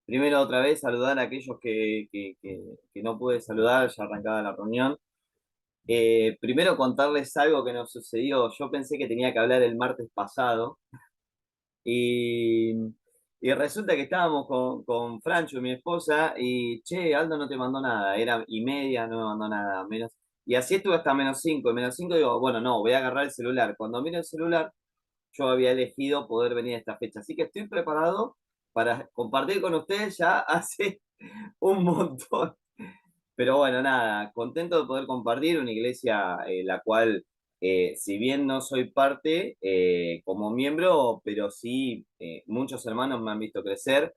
Primero, otra vez, saludar a aquellos que no pude saludar, ya arrancada la reunión. Primero, contarles algo que nos sucedió. Yo pensé que tenía que hablar el martes pasado y, y resulta que estábamos con Francho, mi esposa, y che, Aldo no te mandó nada. Era y media, no me mandó nada, menos. Y así estuve hasta -5. -5 digo, bueno, no, voy a agarrar el celular. Cuando miro el celular, yo había elegido poder venir a esta fecha. Así que estoy preparado para compartir con ustedes ya hace un montón. Pero bueno, nada, contento de poder compartir una iglesia la cual, si bien no soy parte como miembro, pero sí muchos hermanos me han visto crecer.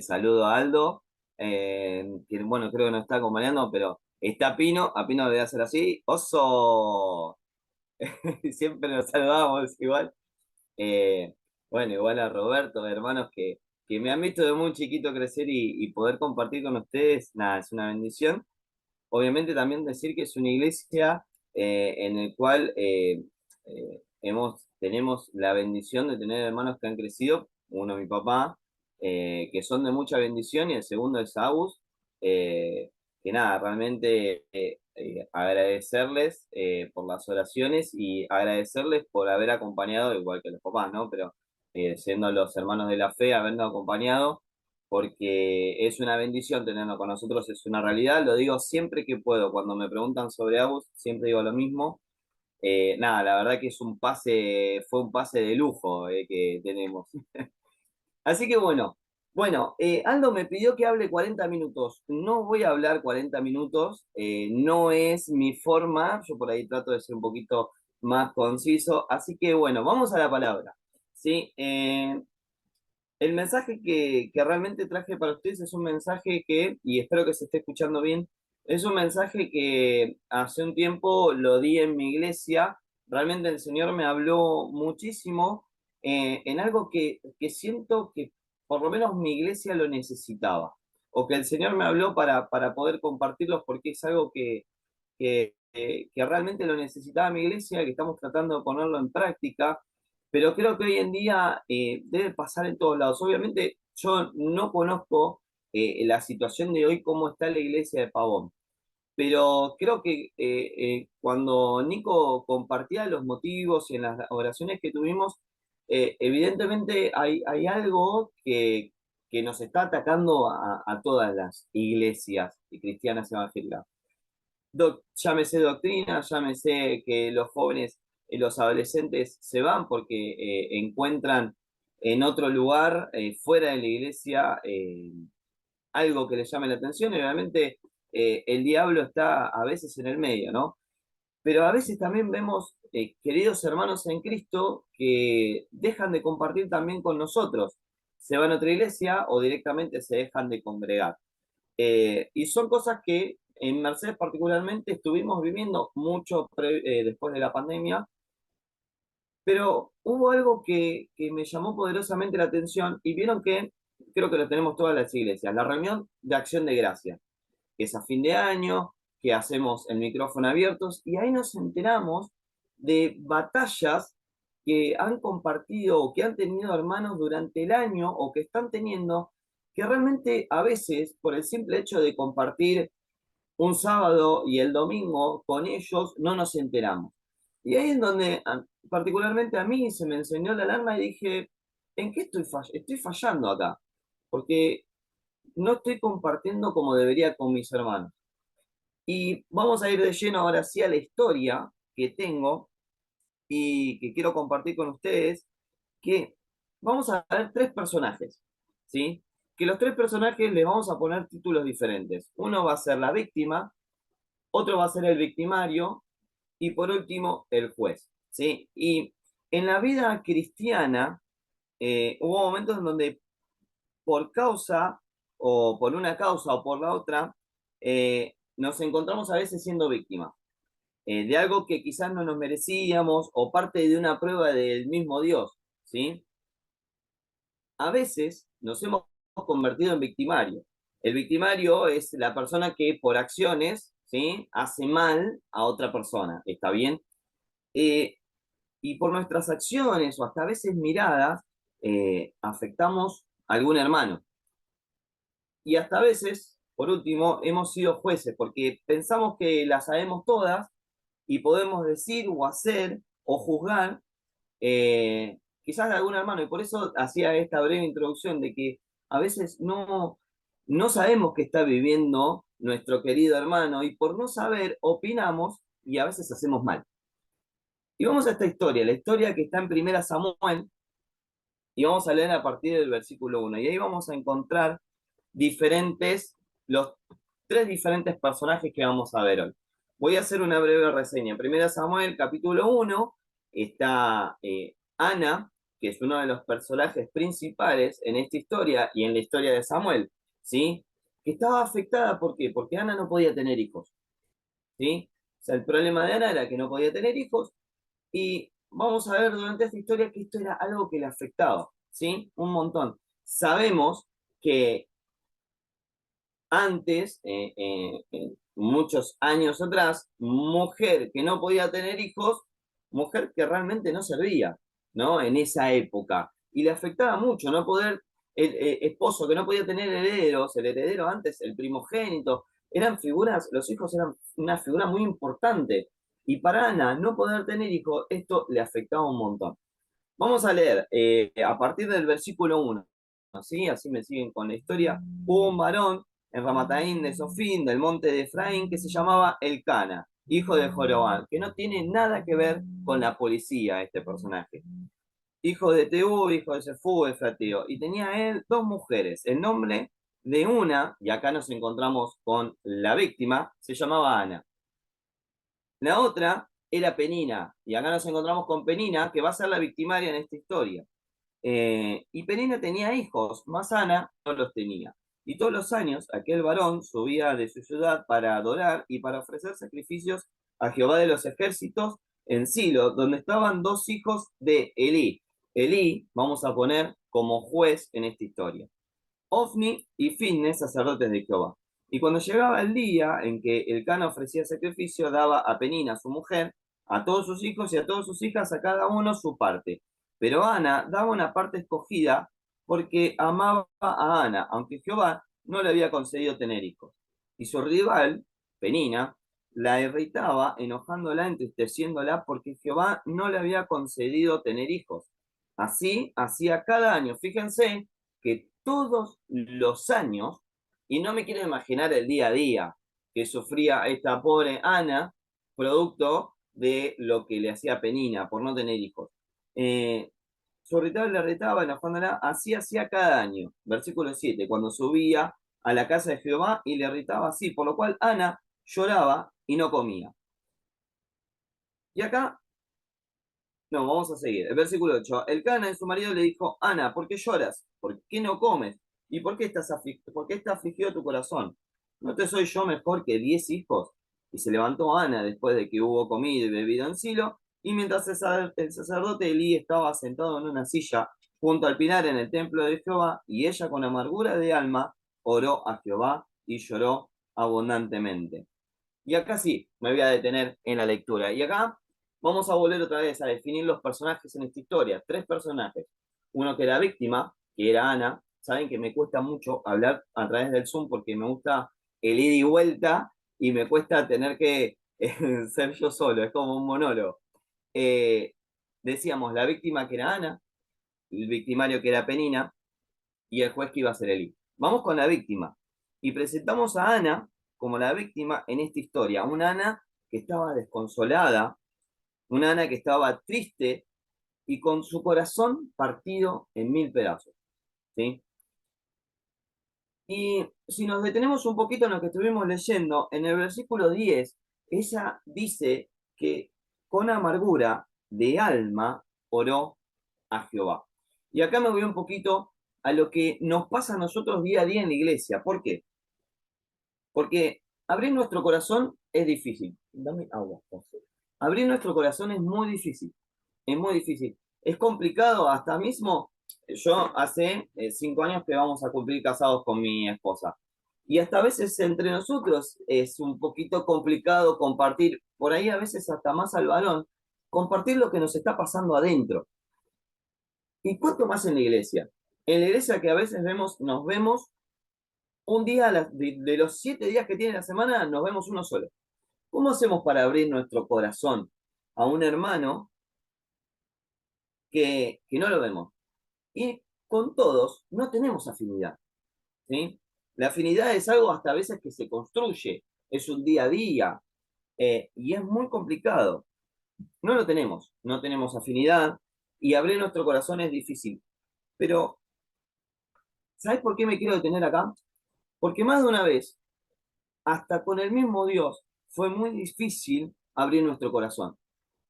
Saludo a Aldo, que bueno, creo que nos está acompañando, pero está Pino, a Pino le voy a hacer así, oso, siempre nos saludamos igual. Eh, bueno, igual a Roberto, hermanos que me han visto de muy chiquito crecer y poder compartir con ustedes, nada, es una bendición. Obviamente también decir que es una iglesia en el cual tenemos la bendición de tener hermanos que han crecido, uno mi papá, que son de mucha bendición y el segundo es Agus, que nada, realmente agradecerles por las oraciones y agradecerles por haber acompañado, igual que los papás, ¿no? Pero siendo los hermanos de la fe, habernos acompañado porque es una bendición tenerlo con nosotros, es una realidad, lo digo siempre que puedo, cuando me preguntan sobre Agus, siempre digo lo mismo. Nada, la verdad que fue un pase de lujo que tenemos. Así que bueno, Aldo me pidió que hable 40 minutos. No voy a hablar 40 minutos, no es mi forma, yo por ahí trato de ser un poquito más conciso, así que bueno, vamos a la palabra. ¿Sí? El mensaje que realmente traje para ustedes es un mensaje que, y espero que se esté escuchando bien, es un mensaje que hace un tiempo lo di en mi iglesia. Realmente el Señor me habló muchísimo en algo que siento que por lo menos mi iglesia lo necesitaba, o que el Señor me habló para poder compartirlos porque es algo que realmente lo necesitaba mi iglesia, que estamos tratando de ponerlo en práctica, pero creo que hoy en día debe pasar en todos lados. Obviamente yo no conozco la situación de hoy, cómo está la iglesia de Pavón, pero creo que cuando Nico compartía los motivos y en las oraciones que tuvimos, evidentemente hay algo que nos está atacando a todas las iglesias cristianas evangélicas. Llámese doctrina, llámese que los jóvenes y los adolescentes se van porque encuentran en otro lugar, fuera de la iglesia, algo que les llame la atención. Y obviamente el diablo está a veces en el medio, ¿no? Pero a veces también vemos queridos hermanos en Cristo que dejan de compartir también con nosotros. Se van a otra iglesia o directamente se dejan de congregar. Y son cosas que en Mercedes particularmente estuvimos viviendo mucho después de la pandemia, pero hubo algo que me llamó poderosamente la atención y vieron que creo que lo tenemos todas las iglesias, la reunión de acción de gracia, que es a fin de año, que hacemos el micrófono abiertos y ahí nos enteramos de batallas que han compartido o que han tenido hermanos durante el año o que están teniendo, que realmente a veces por el simple hecho de compartir un sábado y el domingo con ellos no nos enteramos. Y ahí es donde particularmente a mí se me encendió la alarma y dije, ¿en qué estoy fallando acá? Porque no estoy compartiendo como debería con mis hermanos. Y vamos a ir de lleno ahora sí a la historia que tengo y que quiero compartir con ustedes, que vamos a ver tres personajes, ¿sí? Que los tres personajes les vamos a poner títulos diferentes. Uno va a ser la víctima, otro va a ser el victimario y por último el juez, ¿sí? Y en la vida cristiana hubo momentos en donde por causa o por una causa o por la otra nos encontramos a veces siendo víctimas de algo que quizás no nos merecíamos o parte de una prueba del mismo Dios, ¿sí? A veces nos hemos convertido en victimario. El victimario es la persona que por acciones, ¿sí? Hace mal a otra persona, ¿está bien? Eh, y por nuestras acciones o hasta a veces miradas, afectamos a algún hermano. Y hasta a veces, por último, hemos sido jueces, porque pensamos que las sabemos todas y podemos decir o hacer o juzgar quizás de algún hermano. Y por eso hacía esta breve introducción de que a veces no sabemos qué está viviendo nuestro querido hermano y por no saber opinamos y a veces hacemos mal. Y vamos a esta historia, la historia que está en Primera Samuel, y vamos a leer a partir del versículo 1. Y ahí vamos a encontrar los tres diferentes personajes que vamos a ver hoy. Voy a hacer una breve reseña. En Primera Samuel, capítulo 1, está Ana, que es uno de los personajes principales en esta historia y en la historia de Samuel, ¿sí? Que estaba afectada, ¿por qué? Porque Ana no podía tener hijos, ¿sí? O sea, el problema de Ana era que no podía tener hijos y vamos a ver durante esta historia que esto era algo que le afectaba, ¿sí? Un montón. Sabemos que antes, muchos años atrás, mujer que no podía tener hijos, mujer que realmente no servía, ¿no? En esa época. Y le afectaba mucho no poder, el esposo que no podía tener herederos, el heredero antes, el primogénito, eran figuras, los hijos eran una figura muy importante. Y para Ana, no poder tener hijos, esto le afectaba un montón. Vamos a leer a partir del versículo 1, ¿sí? Así me siguen con la historia. Hubo un varón en Ramataín de Sofín, del monte de Efraín, que se llamaba Elcana, hijo de Jorobán, que no tiene nada que ver con la policía, este personaje. Hijo de Teú, hijo de Sefú, Efrateo. Y tenía él dos mujeres. El nombre de una, y acá nos encontramos con la víctima, se llamaba Ana. La otra era Penina, y acá nos encontramos con Penina, que va a ser la victimaria en esta historia. Y Penina tenía hijos, más Ana no los tenía. Y todos los años aquel varón subía de su ciudad para adorar y para ofrecer sacrificios a Jehová de los ejércitos en Silo, donde estaban dos hijos de Elí. Elí, vamos a poner como juez en esta historia. Ofni y Finnes, sacerdotes de Jehová. Y cuando llegaba el día en que el Cana ofrecía sacrificio, daba a Penina, su mujer, a todos sus hijos y a todas sus hijas, a cada uno su parte. Pero Ana daba una parte escogida porque amaba a Ana, aunque Jehová no le había concedido tener hijos. Y su rival, Penina, la irritaba, enojándola, entristeciéndola, porque Jehová no le había concedido tener hijos. Así hacía cada año. Fíjense que todos los años, y no me quiero imaginar el día a día que sufría esta pobre Ana, producto de lo que le hacía Penina por no tener hijos. Su irritaba, le retaba, enojándola, así hacía cada año. Versículo 7, cuando subía a la casa de Jehová y le irritaba así, por lo cual Ana lloraba y no comía. Y acá no, vamos a seguir. El versículo 8. El Cana, su marido, le dijo, Ana, ¿por qué lloras? ¿Por qué no comes? ¿Y por qué está afligido tu corazón? ¿No te soy yo mejor que 10 hijos? Y se levantó Ana después de que hubo comido y bebido en Silo, y mientras el sacerdote Elí estaba sentado en una silla junto al pilar en el templo de Jehová, y ella con amargura de alma oró a Jehová y lloró abundantemente. Y acá sí, me voy a detener en la lectura. Y acá vamos a volver otra vez a definir los personajes en esta historia. Tres personajes. Uno que era víctima, que era Ana. Saben que me cuesta mucho hablar a través del Zoom porque me gusta el ida y vuelta y me cuesta tener que ser yo solo. Es como un monólogo. Eh, Decíamos la víctima que era Ana, el victimario que era Penina y el juez que iba a ser Eli. Vamos con la víctima. Y presentamos a Ana como la víctima en esta historia. Una Ana que estaba desconsolada, una Ana que estaba triste y con su corazón partido en mil pedazos. ¿Sí? Y si nos detenemos un poquito en lo que estuvimos leyendo, en el versículo 10, ella dice que con amargura de alma oró a Jehová. Y acá me voy un poquito a lo que nos pasa a nosotros día a día en la iglesia. ¿Por qué? Porque abrir nuestro corazón es difícil. Dame agua, por favor. Abrir nuestro corazón es muy difícil. Es muy difícil. Es complicado, hasta mismo, yo hace 5 años que vamos a cumplir casados con mi esposa. Y hasta a veces entre nosotros es un poquito complicado compartir, por ahí a veces hasta más al varón, compartir lo que nos está pasando adentro. ¿Y cuánto más en la iglesia? En la iglesia que a veces nos vemos un día de los 7 días que tiene la semana, nos vemos uno solo. ¿Cómo hacemos para abrir nuestro corazón a un hermano que no lo vemos? Y con todos no tenemos afinidad, ¿sí? La afinidad es algo hasta a veces que se construye, es un día a día, y es muy complicado. No lo tenemos, no tenemos afinidad y abrir nuestro corazón es difícil. Pero, ¿sabes por qué me quiero detener acá? Porque más de una vez, hasta con el mismo Dios, fue muy difícil abrir nuestro corazón.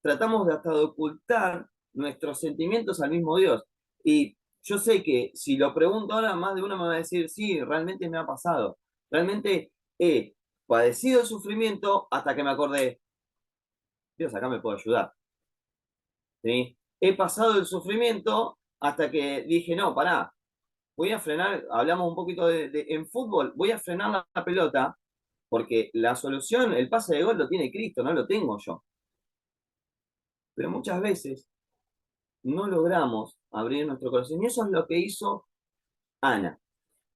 Tratamos de hasta de ocultar nuestros sentimientos al mismo Dios. Y yo sé que si lo pregunto ahora, más de uno me va a decir, sí, realmente me ha pasado. Realmente he padecido el sufrimiento hasta que me acordé, Dios acá me puede ayudar. ¿Sí? He pasado el sufrimiento hasta que dije, no, pará, voy a frenar, hablamos un poquito en fútbol, voy a frenar la pelota porque la solución, el pase de gol lo tiene Cristo, no lo tengo yo. Pero muchas veces no logramos abrir nuestro corazón y eso es lo que hizo Ana.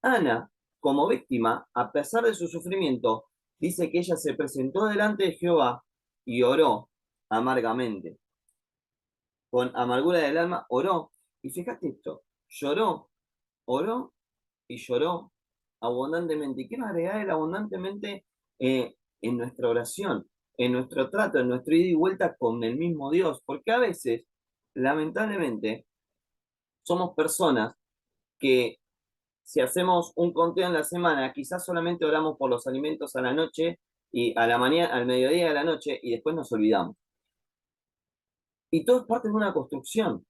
Ana, como víctima, a pesar de su sufrimiento, dice que ella se presentó delante de Jehová y oró amargamente. Con amargura del alma oró. Y fíjate esto, lloró, oró y lloró abundantemente. Y quiero agregar el abundantemente en nuestra oración, en nuestro trato, en nuestro ida y vuelta con el mismo Dios, porque a veces, lamentablemente, somos personas que si hacemos un conteo en la semana, quizás solamente oramos por los alimentos a la noche y a la mañana, al mediodía de la noche y después nos olvidamos. Y todo es parte de una construcción,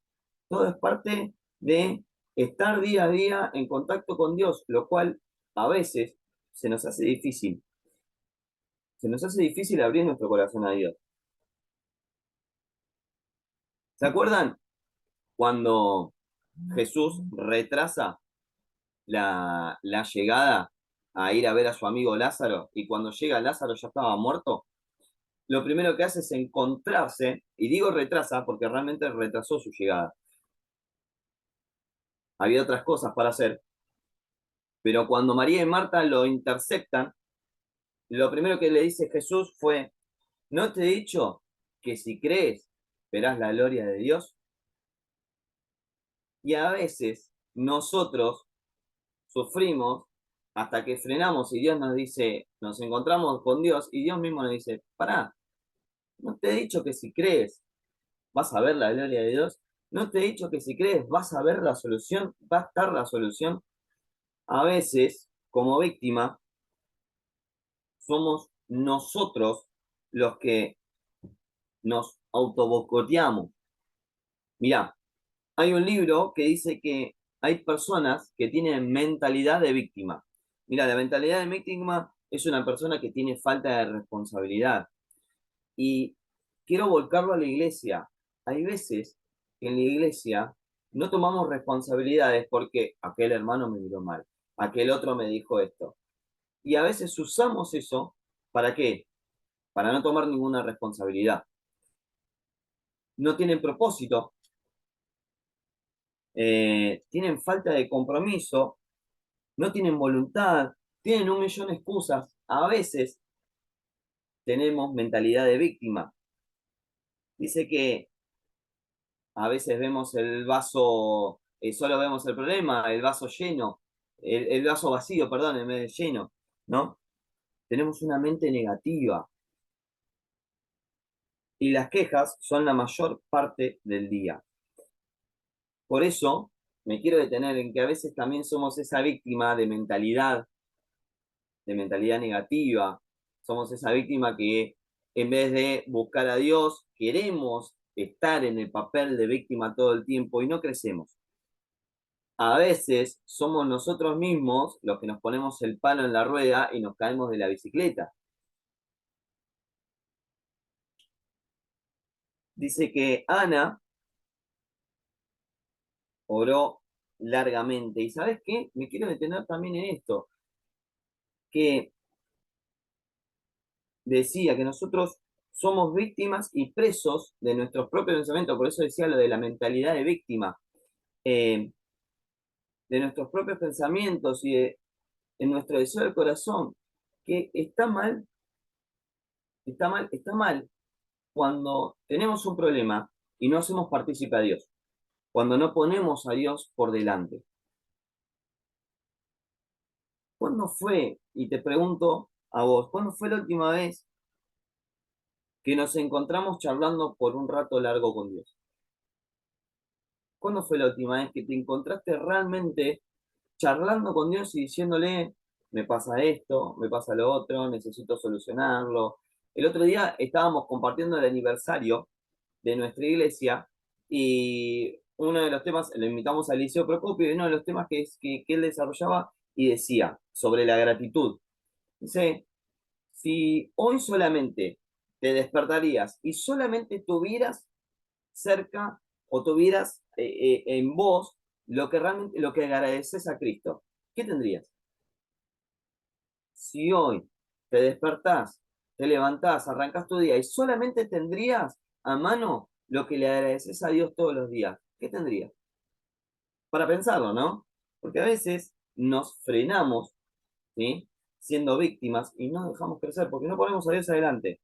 todo es parte de estar día a día en contacto con Dios, lo cual a veces se nos hace difícil. Se nos hace difícil abrir nuestro corazón a Dios. ¿Se acuerdan cuando Jesús retrasa la llegada a ir a ver a su amigo Lázaro y cuando llega Lázaro ya estaba muerto? Lo primero que hace es encontrarse, y digo retrasa porque realmente retrasó su llegada. Había otras cosas para hacer, pero cuando María y Marta lo interceptan, lo primero que le dice Jesús fue, ¿no te he dicho que si crees verás la gloria de Dios? Y a veces nosotros sufrimos hasta que frenamos y Dios nos dice, nos encontramos con Dios y Dios mismo nos dice, pará, ¿no te he dicho que si crees vas a ver la gloria de Dios? ¿No te he dicho que si crees vas a ver la solución? ¿Va a estar la solución? A veces, como víctima, somos nosotros los que nos autobocoteamos. Mirá, hay un libro que dice que hay personas que tienen mentalidad de víctima. Mira, la mentalidad de víctima es una persona que tiene falta de responsabilidad. Y quiero volcarlo a la iglesia. Hay veces que en la iglesia no tomamos responsabilidades porque aquel hermano me miró mal, aquel otro me dijo esto. Y a veces usamos eso, ¿para qué? Para no tomar ninguna responsabilidad. No tienen propósito, tienen falta de compromiso, no tienen voluntad, tienen un millón de excusas. A veces tenemos mentalidad de víctima. Dice que a veces vemos el vaso, solo vemos el problema, el vaso lleno, el vaso vacío, perdón, en vez de lleno, ¿no? Tenemos una mente negativa y las quejas son la mayor parte del día. Por eso me quiero detener en que a veces también somos esa víctima de mentalidad negativa. Somos esa víctima que en vez de buscar a Dios, queremos estar en el papel de víctima todo el tiempo y no crecemos. A veces somos nosotros mismos los que nos ponemos el palo en la rueda y nos caemos de la bicicleta. Dice que Ana oró largamente. ¿Y sabes qué? Me quiero detener también en esto, que decía que nosotros somos víctimas y presos de nuestros propios pensamientos. Por eso decía lo de la mentalidad de víctima. De nuestros propios pensamientos y en nuestro deseo del corazón, que está mal, está mal, está mal cuando tenemos un problema y no hacemos partícipe a Dios, cuando no ponemos a Dios por delante. ¿Cuándo fue, y te pregunto a vos, cuándo fue la última vez que nos encontramos charlando por un rato largo con Dios? ¿Cuándo fue la última vez que te encontraste realmente charlando con Dios y diciéndole, me pasa esto, me pasa lo otro, necesito solucionarlo? El otro día estábamos compartiendo el aniversario de nuestra iglesia y uno de los temas, lo invitamos a Eliseo Procopio, y uno de los temas que él desarrollaba y decía sobre la gratitud. Dice, si hoy solamente te despertarías y solamente tuvieras cerca o tuvieras en vos lo que realmente, lo que agradeces a Cristo, ¿qué tendrías? Si hoy te despertás, te levantás, arrancás tu día y solamente tendrías a mano lo que le agradeces a Dios todos los días, ¿qué tendrías? Para pensarlo, ¿no? Porque a veces nos frenamos, ¿sí? Siendo víctimas y no dejamos crecer porque no ponemos a Dios adelante.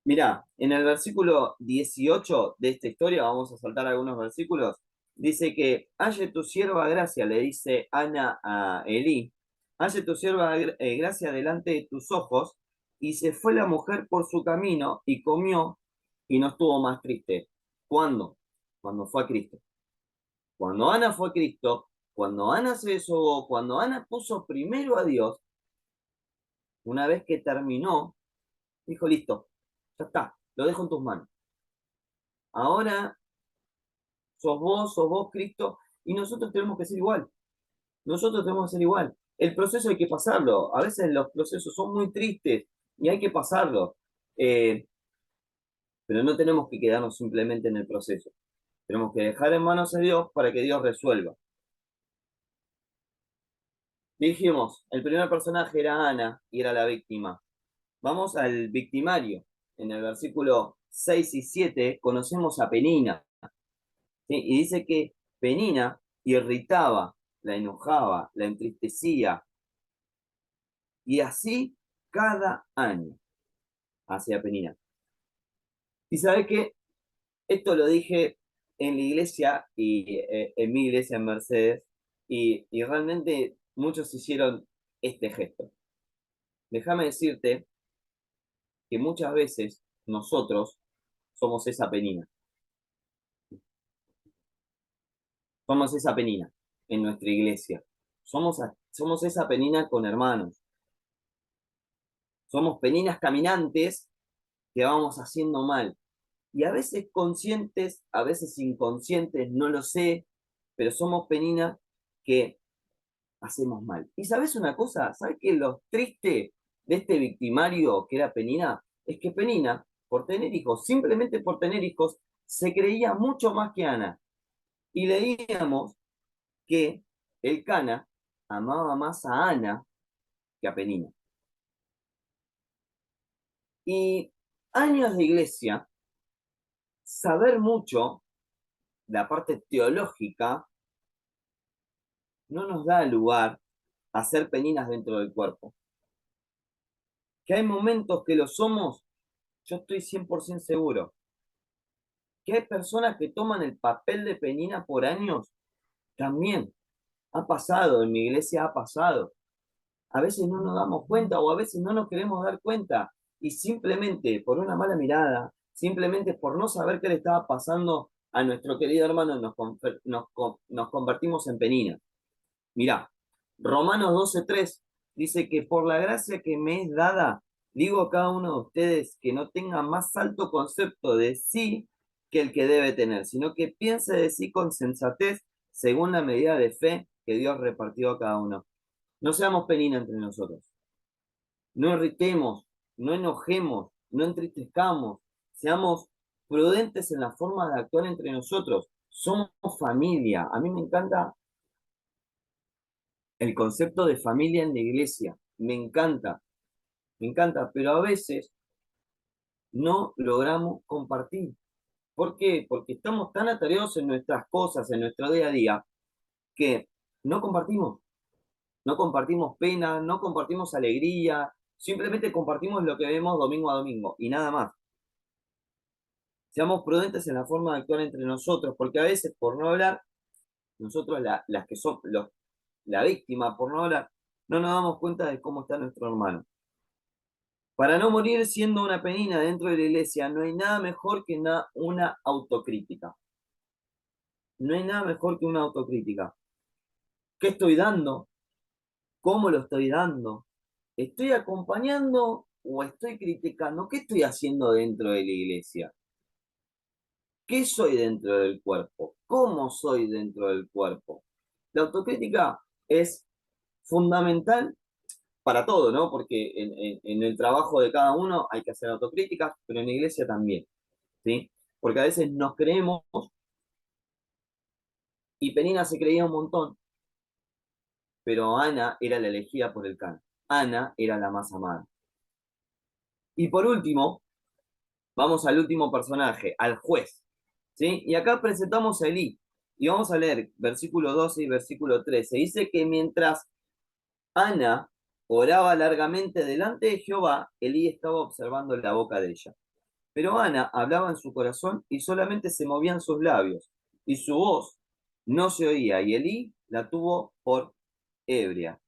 Mirá, en el versículo 18 de esta historia, vamos a saltar algunos versículos, dice que halle tu sierva gracia, le dice Ana a Elí, halle tu sierva gracia delante de tus ojos, y se fue la mujer por su camino y comió y no estuvo más triste. ¿Cuándo? Cuando fue a Cristo. Cuando Ana fue a Cristo, cuando Ana se desahogó, cuando Ana puso primero a Dios, una vez que terminó, dijo, listo, ya está, lo dejo en tus manos. Ahora sos vos, Cristo, y nosotros tenemos que ser igual. Nosotros tenemos que ser igual. El proceso hay que pasarlo. A veces los procesos son muy tristes y hay que pasarlo. Eh, pero no tenemos que quedarnos simplemente en el proceso. Tenemos que dejar en manos de Dios para que Dios resuelva. Dijimos, el primer personaje era Ana y era la víctima. Vamos al victimario. En el versículo 6 y 7 conocemos a Penina. ¿Sí? Y dice que Penina irritaba, la enojaba, la entristecía, y así cada año hacia Penina. Y sabe que esto lo dije en la iglesia y en mi iglesia en Mercedes, y realmente muchos hicieron este gesto. Déjame decirte que muchas veces nosotros somos esa Penina, somos esa Penina en nuestra iglesia, somos esa Penina con hermanos, somos peninas caminantes que vamos haciendo mal. Y a veces conscientes, a veces inconscientes, no lo sé, pero somos peninas que hacemos mal. Y sabes una cosa, ¿sabes qué? Lo triste de este victimario que era Penina, es que Penina, por tener hijos, simplemente por tener hijos, se creía mucho más que Ana. Y leíamos que el Cana amaba más a Ana que a Penina. Y años de iglesia, saber mucho, la parte teológica, no nos da lugar a ser peninas dentro del cuerpo. Que hay momentos que lo somos, yo estoy 100% seguro. Que hay personas que toman el papel de penina por años, también ha pasado, en mi iglesia ha pasado. A veces no nos damos cuenta o a veces no nos queremos dar cuenta y simplemente por una mala mirada, simplemente por no saber qué le estaba pasando a nuestro querido hermano, nos convertimos en peninas. Mirá, Romanos 12:3 dice que por la gracia que me es dada, digo a cada uno de ustedes que no tenga más alto concepto de sí que el que debe tener, sino que piense de sí con sensatez según la medida de fe que Dios repartió a cada uno. No seamos peninas entre nosotros. No irritemos, no enojemos, no entristezcamos. Seamos prudentes en la forma de actuar entre nosotros. Somos familia. A mí me encanta el concepto de familia en la iglesia. Me encanta, pero a veces no logramos compartir. ¿Por qué? Porque estamos tan atareados en nuestras cosas, en nuestro día a día, que no compartimos. No compartimos pena, no compartimos alegría, simplemente compartimos lo que vemos domingo a domingo y nada más. Seamos prudentes en la forma de actuar entre nosotros, porque a veces, por no hablar, nosotros, las que son la víctima, por no hablar, no nos damos cuenta de cómo está nuestro hermano. Para no morir siendo una penina dentro de la iglesia, no hay nada mejor que una autocrítica. No hay nada mejor que una autocrítica. ¿Qué estoy dando? ¿Cómo lo estoy dando? ¿Estoy acompañando o estoy criticando? ¿Qué estoy haciendo dentro de la iglesia? ¿Qué soy dentro del cuerpo? ¿Cómo soy dentro del cuerpo? La autocrítica es fundamental para todo, ¿no? Porque en el trabajo de cada uno hay que hacer autocríticas, pero en la iglesia también, ¿sí? Porque a veces nos creemos, y Penina se creía un montón, pero Ana era la elegida por el can. Ana era la más amada. Y por último, vamos al último personaje, al juez, ¿sí? Y acá presentamos a Elí. Y vamos a leer versículo 12 y versículo 13. Dice que mientras Ana oraba largamente delante de Jehová, Elí estaba observando la boca de ella. Pero Ana hablaba en su corazón y solamente se movían sus labios, y su voz no se oía, y Elí la tuvo por ebria.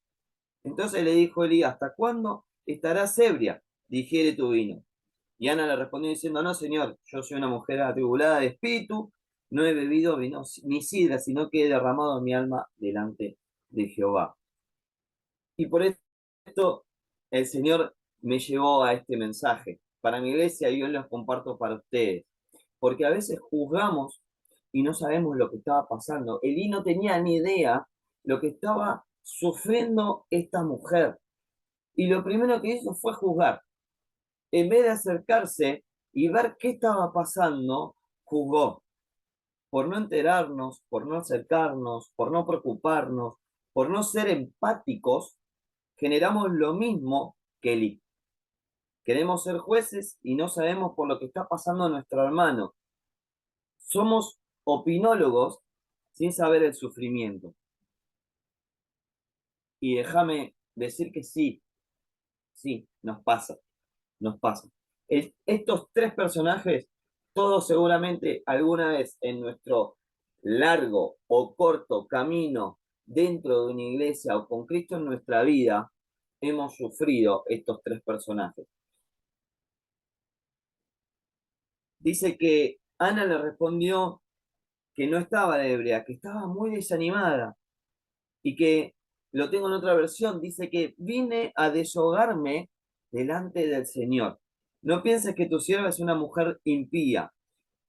Entonces le dijo Elí, ¿hasta cuándo estarás ebria? Digiere tu vino. Y Ana le respondió diciendo, no, señor, yo soy una mujer atribulada de espíritu, no he bebido vino ni sidra, sino que he derramado mi alma delante de Jehová. Y por esto el Señor me llevó a este mensaje. Para mi iglesia, y yo los comparto para ustedes. Porque a veces juzgamos y no sabemos lo que estaba pasando. Elí no tenía ni idea lo que estaba sufriendo esta mujer. Y lo primero que hizo fue juzgar. En vez de acercarse y ver qué estaba pasando, juzgó. Por no enterarnos, por no acercarnos, por no preocuparnos, por no ser empáticos, generamos lo mismo que Eli. Queremos ser jueces y no sabemos por lo que está pasando a nuestro hermano. Somos opinólogos sin saber el sufrimiento. Y déjame decir que sí, sí, nos pasa, nos pasa. Estos tres personajes, todos seguramente alguna vez en nuestro largo o corto camino dentro de una iglesia o con Cristo en nuestra vida, hemos sufrido estos tres personajes. Dice que Ana le respondió que no estaba ebria, que estaba muy desanimada y que, lo tengo en otra versión, dice que vine a deshogarme delante del Señor. No pienses que tu sierva es una mujer impía.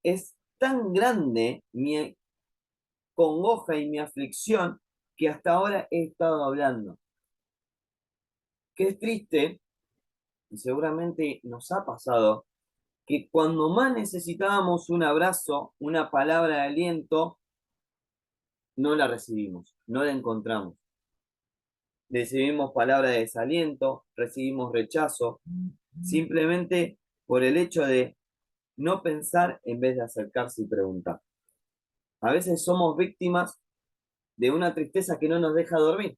Es tan grande mi congoja y mi aflicción que hasta ahora he estado hablando. Que es triste, y seguramente nos ha pasado, que cuando más necesitábamos un abrazo, una palabra de aliento, no la recibimos, no la encontramos. Recibimos palabra de desaliento, recibimos rechazo, simplemente por el hecho de no pensar en vez de acercarse y preguntar. A veces somos víctimas de una tristeza que no nos deja dormir.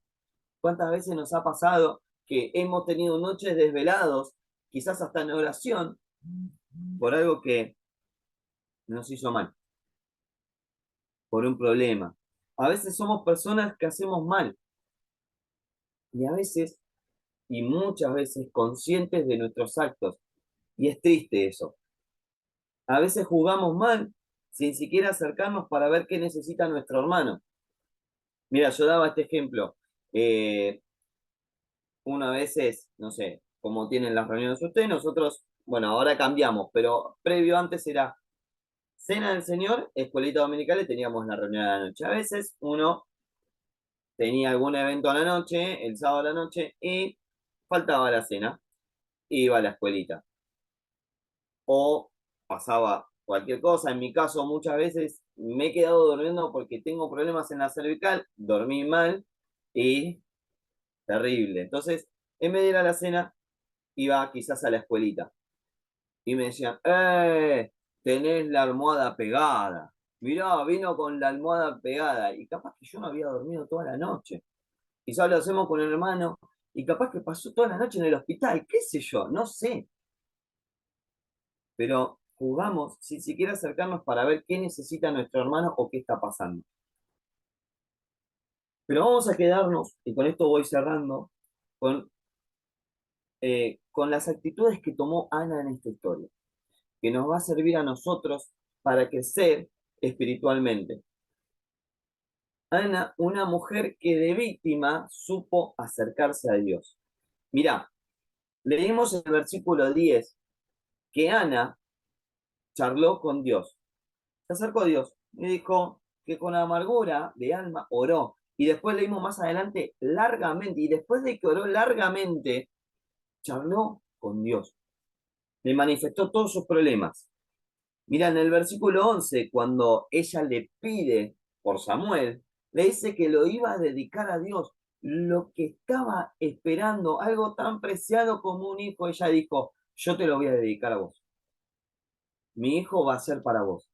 ¿Cuántas veces nos ha pasado que hemos tenido noches desvelados, quizás hasta en oración, por algo que nos hizo mal, por un problema? A veces somos personas que hacemos mal y a veces, y muchas veces, conscientes de nuestros actos. Y es triste eso. A veces jugamos mal sin siquiera acercarnos para ver qué necesita nuestro hermano. Mira, yo daba este ejemplo. Eh, una vez es, no sé, como tienen las reuniones ustedes, nosotros, bueno, ahora cambiamos, pero previo antes era Cena del Señor, escuelita dominical y teníamos la reunión a la noche. A veces uno tenía algún evento a la noche, el sábado a la noche, y faltaba la cena, iba a la escuelita. O pasaba cualquier cosa. En mi caso, muchas veces me he quedado durmiendo porque tengo problemas en la cervical, dormí mal y terrible. Entonces, en vez de ir a la cena, iba quizás a la escuelita y me decían, tenés la almohada pegada. mirá, vino con la almohada pegada, y capaz que yo no había dormido toda la noche. Quizás lo hacemos con el hermano, y capaz que pasó toda la noche en el hospital, qué sé yo, no sé. Pero jugamos sin siquiera acercarnos para ver qué necesita nuestro hermano o qué está pasando. Pero vamos a quedarnos, y con esto voy cerrando, con las actitudes que tomó Ana en esta historia, que nos va a servir a nosotros para crecer espiritualmente. Ana, una mujer que de víctima supo acercarse a Dios. Mirá, leímos en el versículo 10 que Ana charló con Dios, se acercó a Dios y dijo que con amargura de alma oró. Y después leímos más adelante largamente, y después de que oró largamente, charló con Dios. Le manifestó todos sus problemas. Mira, en el versículo 11, cuando ella le pide por Samuel, le dice que lo iba a dedicar a Dios. Lo que estaba esperando, algo tan preciado como un hijo, ella dijo, yo te lo voy a dedicar a vos. Mi hijo va a ser para vos.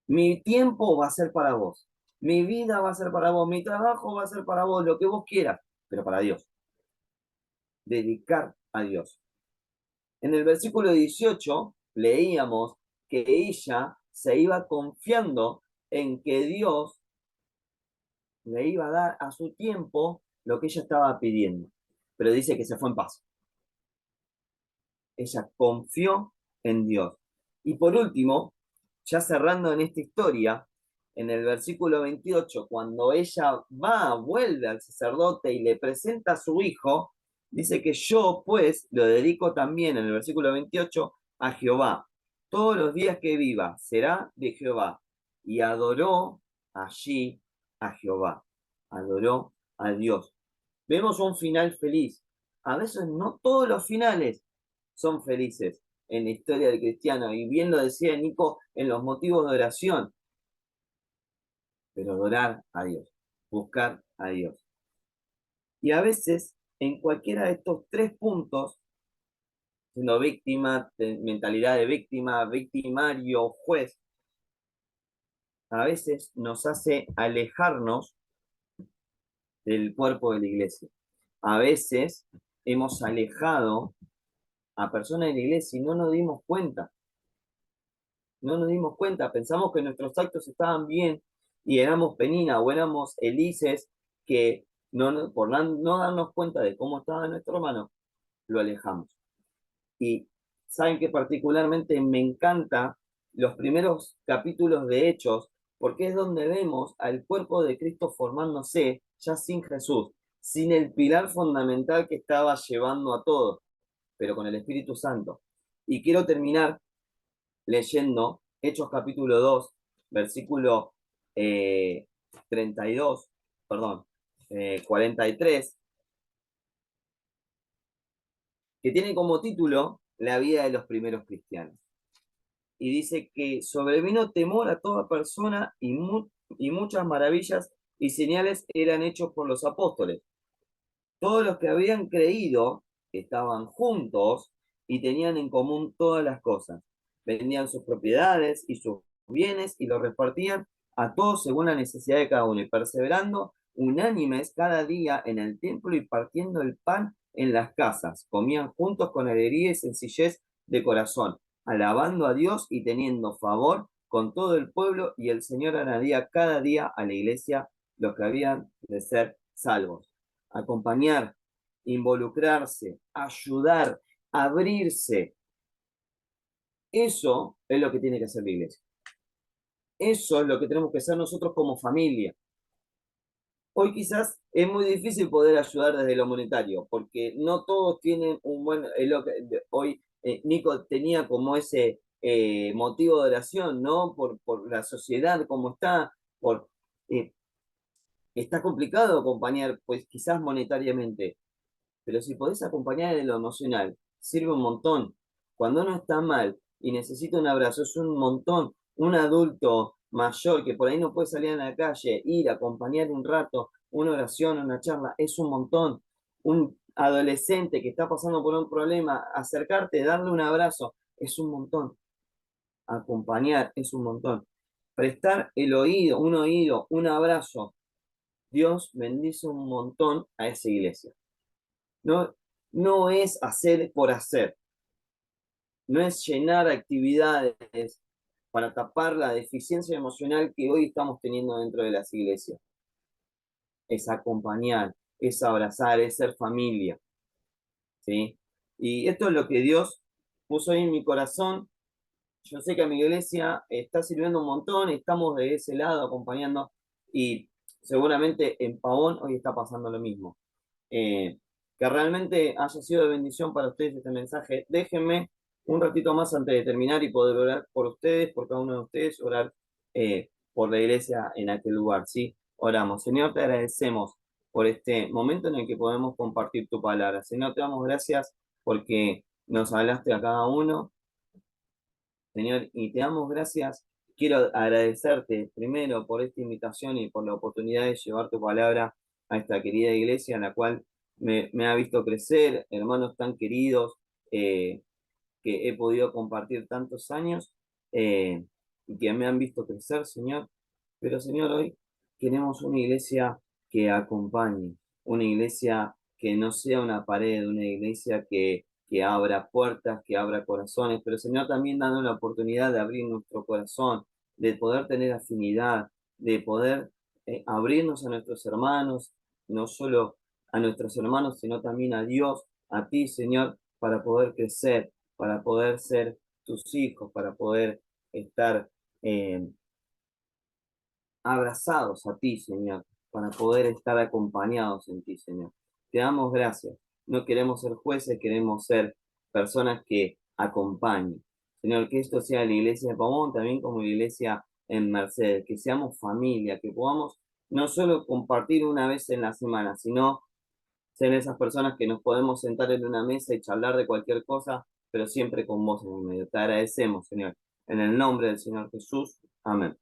Mi tiempo va a ser para vos. Mi vida va a ser para vos. Mi trabajo va a ser para vos. Lo que vos quieras, pero para Dios. Dedicar a Dios. En el versículo 18 leíamos que ella se iba confiando en que Dios le iba a dar a su tiempo lo que ella estaba pidiendo. Pero dice que se fue en paz. Ella confió en Dios. Y por último, ya cerrando en esta historia, en el versículo 28, cuando ella vuelve al sacerdote y le presenta a su hijo, dice que yo pues lo dedico también en el versículo 28 a Jehová. Todos los días que viva será de Jehová. Y adoró allí a Jehová. Adoró a Dios. Vemos un final feliz. A veces no todos los finales son felices en la historia del cristiano. Y bien lo decía Nico en los motivos de oración. Pero adorar a Dios, buscar a Dios. Y a veces, en cualquiera de estos tres puntos, siendo víctima, mentalidad de víctima, victimario, juez, a veces nos hace alejarnos del cuerpo de la iglesia. A veces hemos alejado a personas de la iglesia y no nos dimos cuenta. No nos dimos cuenta, pensamos que nuestros actos estaban bien y éramos Penina o éramos Elises que por no darnos cuenta de cómo estaba nuestro hermano, lo alejamos. Y saben que particularmente me encanta los primeros capítulos de Hechos, porque es donde vemos al cuerpo de Cristo formándose ya sin Jesús, sin el pilar fundamental que estaba llevando a todos, pero con el Espíritu Santo. Y quiero terminar leyendo Hechos capítulo 2 versículo 32, perdón, 43, que tiene como título La vida de los primeros cristianos. Y dice que sobrevino temor a toda persona y muchas maravillas y señales eran hechos por los apóstoles. Todos los que habían creído estaban juntos y tenían en común todas las cosas. Vendían sus propiedades y sus bienes y los repartían a todos según la necesidad de cada uno, y perseverando unánimes cada día en el templo y partiendo el pan en las casas. Comían juntos con alegría y sencillez de corazón, alabando a Dios y teniendo favor con todo el pueblo, y el Señor añadía cada día a la iglesia los que habían de ser salvos. Acompañar, involucrarse, ayudar, abrirse. Eso es lo que tiene que hacer la iglesia. Eso es lo que tenemos que hacer nosotros como familia. Hoy quizás es muy difícil poder ayudar desde lo monetario, porque no todos tienen un buen... Hoy Nico tenía como ese motivo de oración, ¿no? Por la sociedad como está, eh, está complicado acompañar, pues quizás monetariamente, pero si podés acompañar en lo emocional, sirve un montón. Cuando uno está mal y necesita un abrazo, es un montón. Un adulto mayor que por ahí no puede salir a la calle, ir, acompañar un rato, una oración, una charla, es un montón. Un adolescente que está pasando por un problema, acercarte, darle un abrazo, es un montón. Acompañar es un montón. prestar el oído, un abrazo. Dios bendice un montón a esa iglesia. No, no es hacer por hacer, no es llenar actividades para tapar la deficiencia emocional que hoy estamos teniendo dentro de las iglesias. Es acompañar, es abrazar, es ser familia, ¿sí? Y esto es lo que Dios puso ahí en mi corazón. Yo sé que a mi iglesia está sirviendo un montón, estamos de ese lado acompañando y seguramente en Pavón hoy está pasando lo mismo. Que realmente haya sido de bendición para ustedes este mensaje. Déjenme un ratito más antes de terminar y poder orar por ustedes, por cada uno de ustedes, orar por la iglesia en aquel lugar, ¿sí? Oramos. Señor, te agradecemos por este momento en el que podemos compartir tu palabra. Señor, te damos gracias porque nos hablaste a cada uno, Señor, y te damos gracias. Quiero agradecerte primero por esta invitación y por la oportunidad de llevar tu palabra a esta querida iglesia en la cual me ha visto crecer, hermanos tan queridos eh, que he podido compartir tantos años y que me han visto crecer, Señor. Pero, Señor, hoy queremos una iglesia que acompañe, una iglesia que no sea una pared, una iglesia que abra puertas, que abra corazones, pero, Señor, también dando la oportunidad de abrir nuestro corazón, de poder tener afinidad, de poder abrirnos a nuestros hermanos, no solo a nuestros hermanos, sino también a Dios, a ti, Señor, para poder crecer, para poder ser tus hijos, para poder estar eh, abrazados a ti, Señor, para poder estar acompañados en ti, Señor. Te damos gracias. No queremos ser jueces, queremos ser personas que acompañen. Señor, que esto sea la iglesia de Pavón, también como la iglesia en Mercedes, que seamos familia, que podamos no solo compartir una vez en la semana, sino ser esas personas que nos podemos sentar en una mesa y charlar de cualquier cosa, pero siempre con vos en el medio. Te agradecemos, Señor. En el nombre del Señor Jesús. Amén.